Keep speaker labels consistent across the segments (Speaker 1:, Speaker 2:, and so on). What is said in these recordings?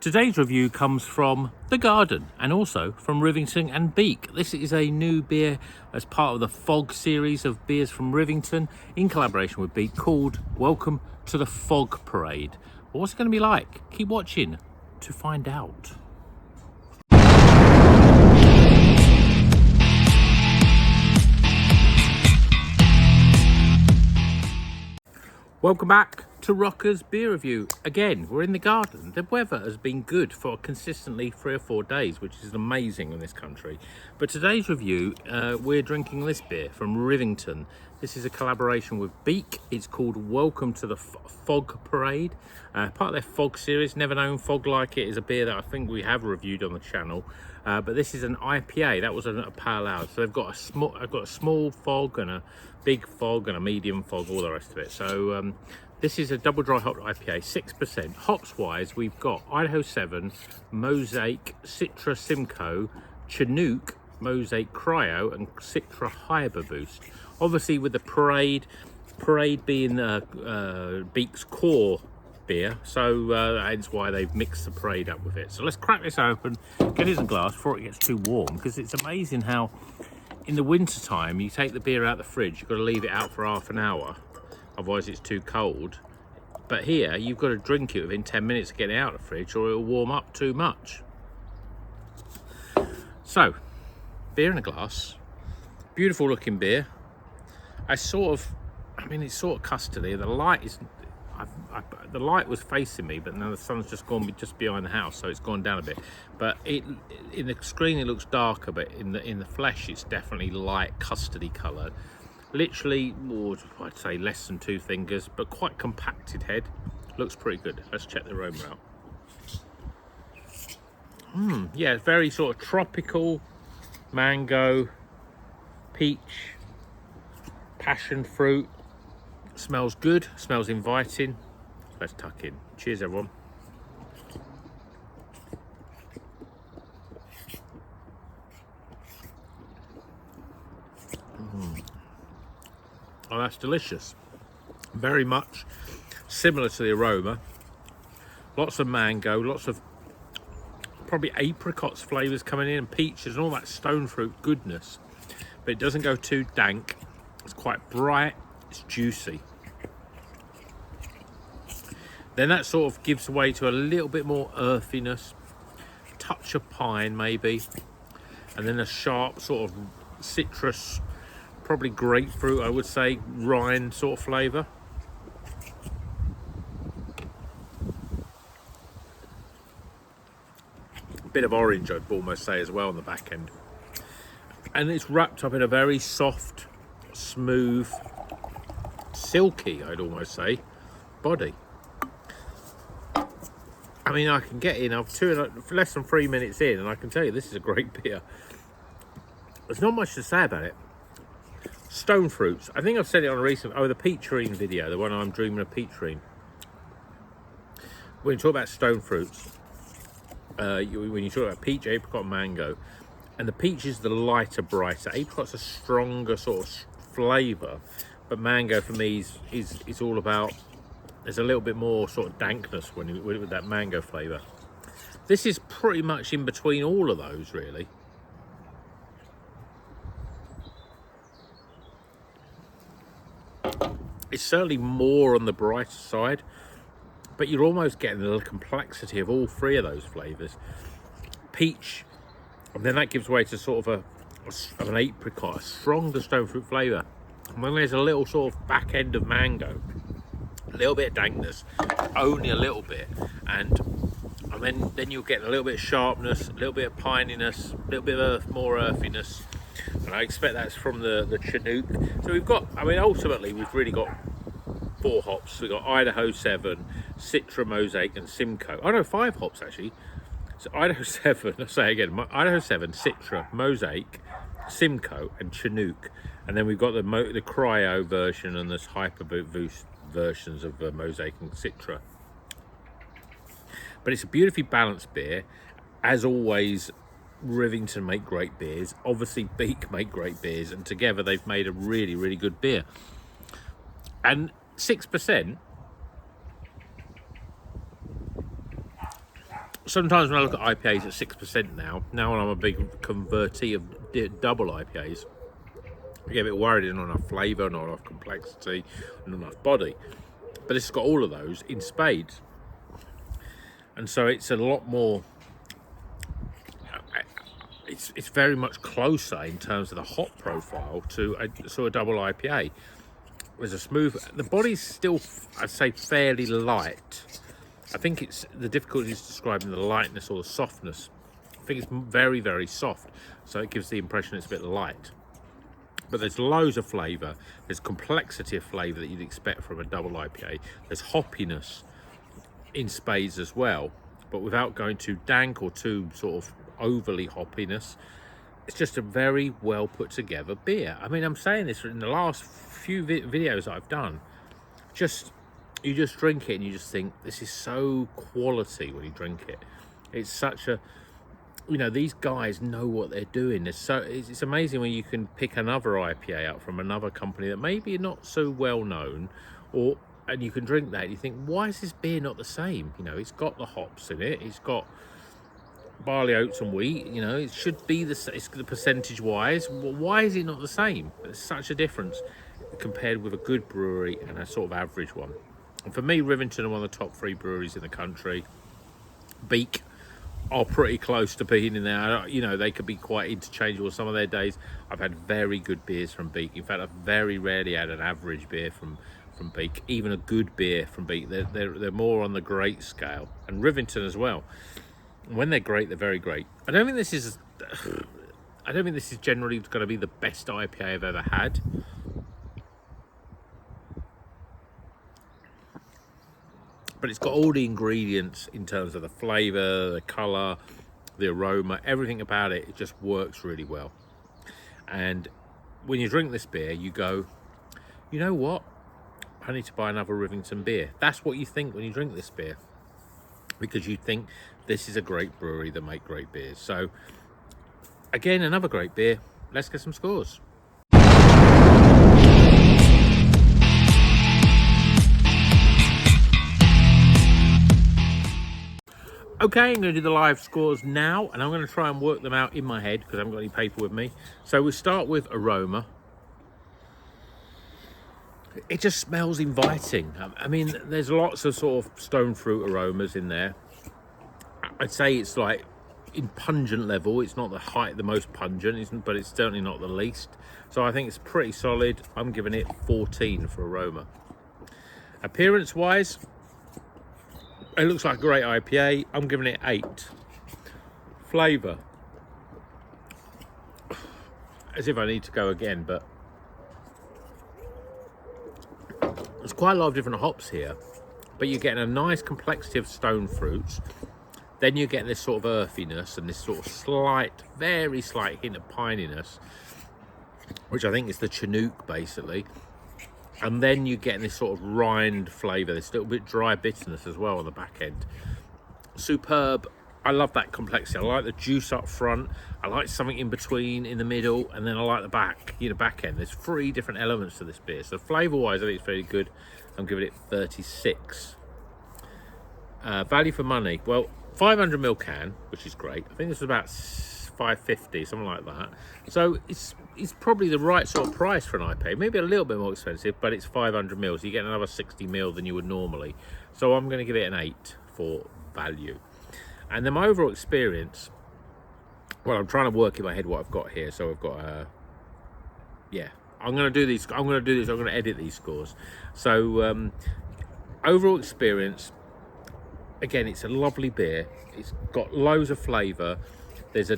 Speaker 1: Today's review comes from The Garden and also from Rivington and Beak. This is a new beer as part of the Fog series of beers from Rivington in collaboration with Beak called Welcome to the Fog Parade. Well, what's it going to be like? Keep watching to find out. Welcome back to Rocker's Beer Review. Again, we're in the garden. The weather has been good for consistently 3 or 4 days, which is amazing in this country. But today's review, we're drinking this beer from Rivington. This is a collaboration with Beak. It's called Welcome to the Fog Parade. Part of their Fog series. Never known fog like it is a beer that I think we have reviewed on the channel. But this is an IPA. That was a pale ale. So they've got a small fog and a big fog and a medium fog, all the rest of it. So this is a double dry hop IPA, 6%. Hops wise, we've got Idaho 7, Mosaic, Citra Simcoe, Chinook, Mosaic Cryo, and Citra Hyper Boost. Obviously, with the Parade being Beak's core beer, so that's why they've mixed the Parade up with it. So let's crack this open, get it in a glass before it gets too warm, because it's amazing how in the winter time you take the beer out of the fridge, you've got to leave it out for half an hour, otherwise it's too cold. But here you've got to drink it within 10 minutes of getting it out of the fridge or it'll warm up too much. So, beer in a glass, beautiful looking beer. It's sort of custardy. The light is, the light was facing me, but now the sun's just gone just behind the house, so it's gone down a bit. But in the screen it looks darker, but in the flesh it's definitely light custardy coloured. Literally, I'd say less than 2 fingers, but quite compacted head. Looks pretty good. Let's check the aroma out. Yeah, very sort of tropical, mango, peach, passion fruit. Smells good, smells inviting. Let's tuck in. Cheers, everyone. Oh, that's delicious. Very much similar to the aroma. Lots of mango, lots of probably apricots flavours coming in, and peaches and all that stone fruit goodness. But it doesn't go too dank. It's quite bright, it's juicy. Then that sort of gives way to a little bit more earthiness, touch of pine maybe, and then a sharp sort of citrus, probably grapefruit, I would say, rind sort of flavour. A bit of orange, I'd almost say, as well on the back end. And it's wrapped up in a very soft, smooth, silky, I'd almost say, body. I mean, I can get in, I'm less than 3 minutes in, and I can tell you this is a great beer. There's not much to say about it. Stone fruits. I think I've said it on a recent, the peacherine video, the one I'm dreaming of peacherine. When you talk about stone fruits, when you talk about peach, apricot, mango, and the peach is the lighter, brighter. Apricot's a stronger sort of flavour, but mango for me is all about, there's a little bit more sort of dankness with that mango flavour. This is pretty much in between all of those, really. It's certainly more on the brighter side, but you're almost getting the complexity of all 3 of those flavours. Peach, and then that gives way to sort of an apricot, a stronger stone fruit flavour. And then there's a little sort of back end of mango, a little bit of dankness, only a little bit, and then you'll get a little bit of sharpness, a little bit of pininess, a little bit of more earthiness. And I expect that's from the Chinook. So we've got, I mean, ultimately we've really got 4 hops. We've got Idaho 7, Citra, Mosaic, and Simcoe. Oh no, 5 hops actually. So Idaho 7, I'll say again, Idaho 7, Citra, Mosaic, Simcoe, and Chinook. And then we've got the Cryo version and this Hyper Boost versions of Mosaic and Citra. But it's a beautifully balanced beer. As always, Rivington make great beers. Obviously, Beak make great beers, and together they've made a really, really good beer. And 6%, sometimes when I look at IPAs at 6% now I'm a big convertee of double IPAs, I get a bit worried there's not enough flavour, not enough complexity, not enough body. But it's got all of those in spades. And so it's a lot more, it's very much closer in terms of the hop profile to a double IPA. There's a smooth, the body's still, I'd say, fairly light. I think it's the difficulty is describing the lightness or the softness. I think it's very, very soft, so it gives the impression it's a bit light. But there's loads of flavour, there's complexity of flavour that you'd expect from a double IPA. There's hoppiness in spades as well, but without going too dank or too sort of overly hoppiness. It's just a very well put together beer. I mean, I'm saying this in the last few videos I've done. You just drink it and you just think, this is so quality when you drink it. It's such a, you know, these guys know what they're doing. It's amazing when you can pick another IPA out from another company that maybe not so well known, and you can drink that and you think, why is this beer not the same? You know, it's got the hops in it, it's got barley, oats and wheat, you know, it should be the percentage wise. Why is it not the same? There's such a difference compared with a good brewery and a sort of average one. And for me, Rivington are one of the top 3 breweries in the country. Beak are pretty close to being in there. You know, they could be quite interchangeable some of their days. I've had very good beers from Beak. In fact, I've very rarely had an average beer from Beak, even a good beer from Beak. They're more on the great scale, and Rivington as well. When they're great, they're very great. I don't think this is generally going to be the best IPA I've ever had. But it's got all the ingredients in terms of the flavour, the colour, the aroma, everything about it. It just works really well. And when you drink this beer, you go, you know what? I need to buy another Rivington beer. That's what you think when you drink this beer, because you think this is a great brewery that make great beers. So again, another great beer. Let's get some scores. Okay, I'm going to do the live scores now, and I'm going to try and work them out in my head because I haven't got any paper with me. So we start with aroma. It just smells inviting. I mean, there's lots of sort of stone fruit aromas in there. I'd say it's like in pungent level. It's not the most pungent, but it's certainly not the least. So I think it's pretty solid. I'm giving it 14 for aroma. Appearance-wise, it looks like a great IPA. I'm giving it 8. Flavour, as if I need to go again, but there's quite a lot of different hops here, but you're getting a nice complexity of stone fruits. Then you're getting this sort of earthiness and this sort of slight, very slight hint of pininess, which I think is the Chinook basically. And then you're getting this sort of rind flavour, this little bit dry bitterness as well on the back end. Superb. I love that complexity. I like the juice up front. I like something in between, in the middle, and then I like the back end. There's 3 different elements to this beer. So flavour-wise, I think it's very good. I'm giving it 36. Value for money. Well, 500ml can, which is great. I think this is about $5.50, something like that. So it's probably the right sort of price for an IPA. Maybe a little bit more expensive, but it's 500ml, so you get another 60ml than you would normally. So I'm going to give it an 8 for value. And then my overall experience, well, I'm trying to work in my head what I've got here. So I've got I'm going to edit these scores. So overall experience, again, it's a lovely beer. It's got loads of flavour. There's a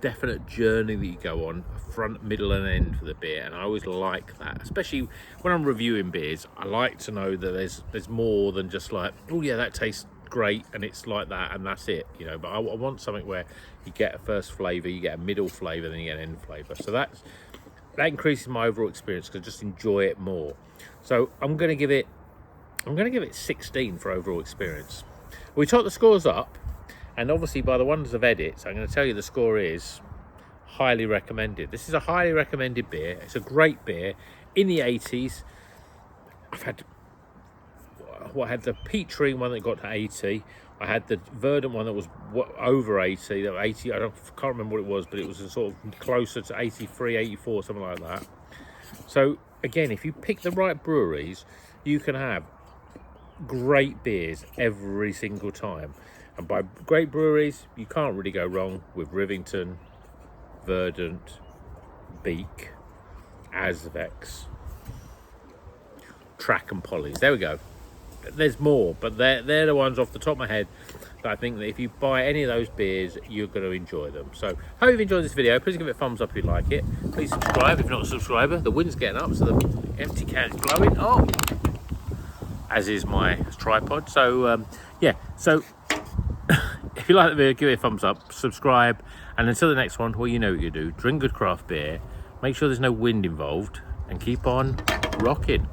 Speaker 1: definite journey that you go on, front, middle and end for the beer, and I always like that, especially when I'm reviewing beers. I like to know that there's more than just like, oh yeah, that tastes great and it's like that and that's it, you know. But I want something where you get a first flavour, you get a middle flavour, then you get an end flavour. So that increases my overall experience because I just enjoy it more. So I'm going to give it 16 for overall experience. We took the scores up, and obviously by the wonders of edits, I'm going to tell you the score is highly recommended. This is a highly recommended beer. It's a great beer in the 80s. I had the peach tree one that got to 80. I had the Verdant one that was over 80, that 80, can't remember what it was, but it was a sort of closer to 83, 84, something like that. So again, if you pick the right breweries, you can have great beers every single time. And by great breweries, you can't really go wrong with Rivington, Verdant, Beak, Azvex, Track and Polly's. There we go. There's more, but they're the ones off the top of my head that I think that if you buy any of those beers, you're going to enjoy them. So, hope you've enjoyed this video. Please give it a thumbs up if you like it. Please subscribe if you're not a subscriber. The wind's getting up, so the empty can's blowing. Oh, as is my tripod. So, yeah. So, if you like the video, give it a thumbs up, subscribe, and until the next one, well, you know what you do. Drink good craft beer. Make sure there's no wind involved, and keep on rocking.